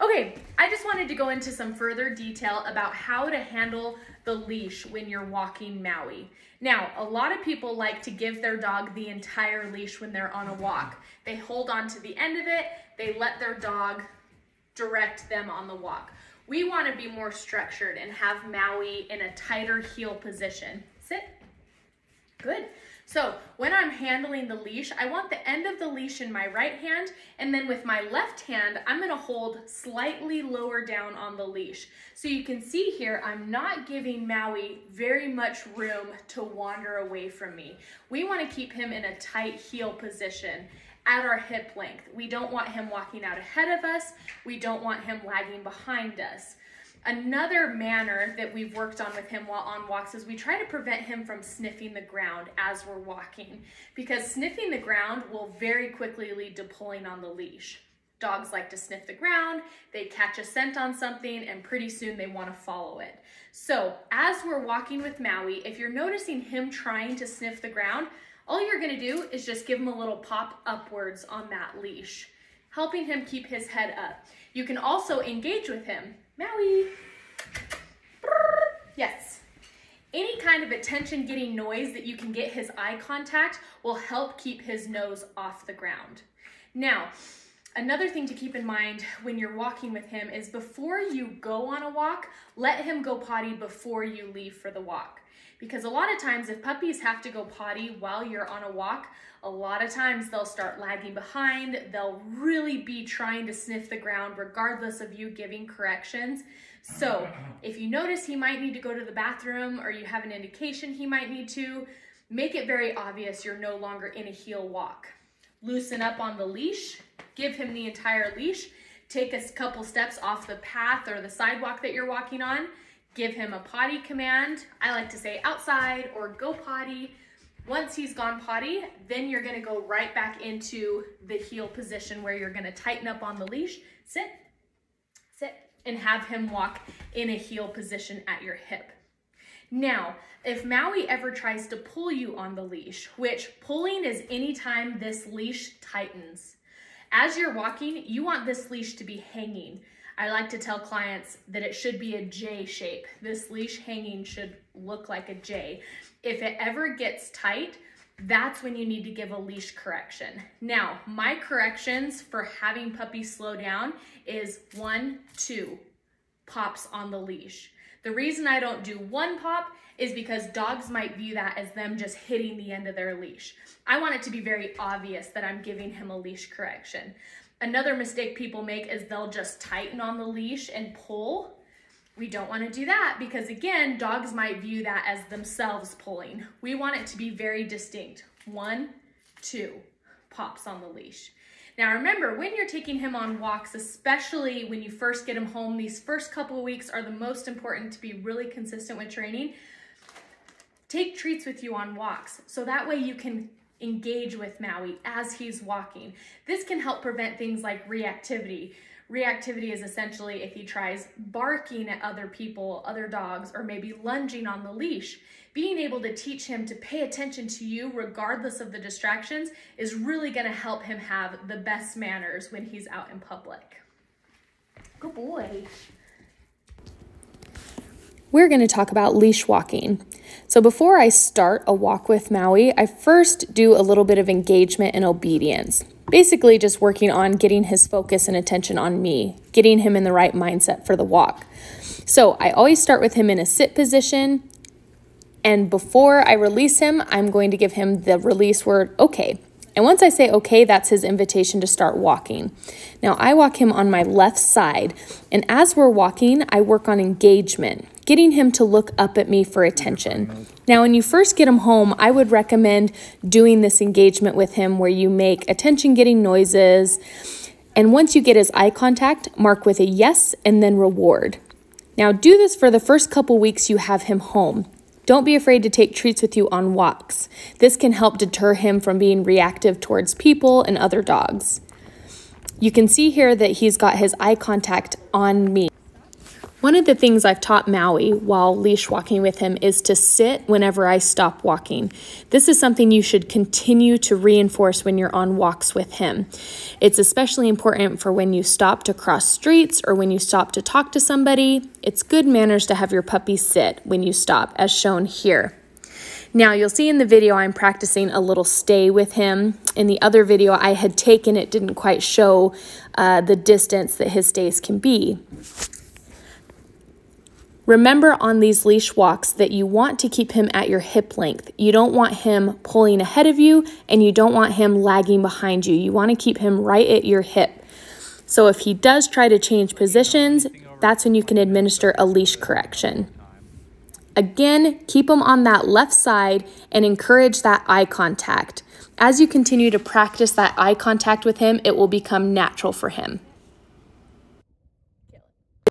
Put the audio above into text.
Okay, I just wanted to go into some further detail about how to handle the leash when you're walking Maui. Now, a lot of people like to give their dog the entire leash when they're on a walk. They hold on to the end of it, they let their dog direct them on the walk. We want to be more structured and have Maui in a tighter heel position. Sit. Good. So when I'm handling the leash, I want the end of the leash in my right hand, and then with my left hand, I'm going to hold slightly lower down on the leash. So you can see here, I'm not giving Maui very much room to wander away from me. We want to keep him in a tight heel position at our hip length. We don't want him walking out ahead of us. We don't want him lagging behind us. Another manner that we've worked on with him while on walks is we try to prevent him from sniffing the ground as we're walking, because sniffing the ground will very quickly lead to pulling on the leash. Dogs like to sniff the ground, they catch a scent on something, and pretty soon they want to follow it. So as we're walking with Maui, if you're noticing him trying to sniff the ground, all you're going to do is just give him a little pop upwards on that leash, helping him keep his head up. You can also engage with him. Maui. Yes. Any kind of attention-getting noise that you can get his eye contact will help keep his nose off the ground. Now, another thing to keep in mind when you're walking with him is before you go on a walk, let him go potty before you leave for the walk. Because a lot of times if puppies have to go potty while you're on a walk, a lot of times they'll start lagging behind. They'll really be trying to sniff the ground regardless of you giving corrections. So if you notice he might need to go to the bathroom or you have an indication he might need to, make it very obvious you're no longer in a heel walk. Loosen up on the leash, give him the entire leash, take a couple steps off the path or the sidewalk that you're walking on, give him a potty command. I like to say outside or go potty. Once he's gone potty, then you're gonna go right back into the heel position where you're gonna tighten up on the leash, sit, and have him walk in a heel position at your hip. Now, if Maui ever tries to pull you on the leash, which pulling is anytime this leash tightens. As you're walking, you want this leash to be hanging. I like to tell clients that it should be a J shape. This leash hanging should look like a J. If it ever gets tight, that's when you need to give a leash correction. Now, my corrections for having puppies slow down is 1, 2 pops on the leash. The reason I don't do 1 pop is because dogs might view that as them just hitting the end of their leash. I want it to be very obvious that I'm giving him a leash correction. Another mistake people make is they'll just tighten on the leash and pull. We don't want to do that because, again, dogs might view that as themselves pulling. We want it to be very distinct. 1, 2 pops on the leash. Now remember, when you're taking him on walks, especially when you first get him home, these first couple of weeks are the most important to be really consistent with training. Take treats with you on walks so that way you can engage with Maui as he's walking. This can help prevent things like reactivity. Reactivity is essentially if he tries barking at other people, other dogs, or maybe lunging on the leash. Being able to teach him to pay attention to you regardless of the distractions is really going to help him have the best manners when he's out in public. Good boy. We're going to talk about leash walking. So before I start a walk with Maui, I first do a little bit of engagement and obedience. Basically just working on getting his focus and attention on me, getting him in the right mindset for the walk. So I always start with him in a sit position, and before I release him, I'm going to give him the release word, okay. And once I say okay, that's his invitation to start walking. Now I walk him on my left side, and as we're walking, I work on engagement, getting him to look up at me for attention. Now, when you first get him home, I would recommend doing this engagement with him where you make attention-getting noises, and once you get his eye contact, mark with a yes and then reward. Now, do this for the first couple weeks you have him home. Don't be afraid to take treats with you on walks. This can help deter him from being reactive towards people and other dogs. You can see here that he's got his eye contact on me. One of the things I've taught Maui while leash walking with him is to sit whenever I stop walking. This is something you should continue to reinforce when you're on walks with him. It's especially important for when you stop to cross streets or when you stop to talk to somebody. It's good manners to have your puppy sit when you stop, as shown here. Now, you'll see in the video I'm practicing a little stay with him. In the other video I had taken, it didn't quite show the distance that his stays can be. Remember on these leash walks that you want to keep him at your hip length. You don't want him pulling ahead of you, and you don't want him lagging behind you. You want to keep him right at your hip. So if he does try to change positions, that's when you can administer a leash correction. Again, keep him on that left side and encourage that eye contact. As you continue to practice that eye contact with him, it will become natural for him.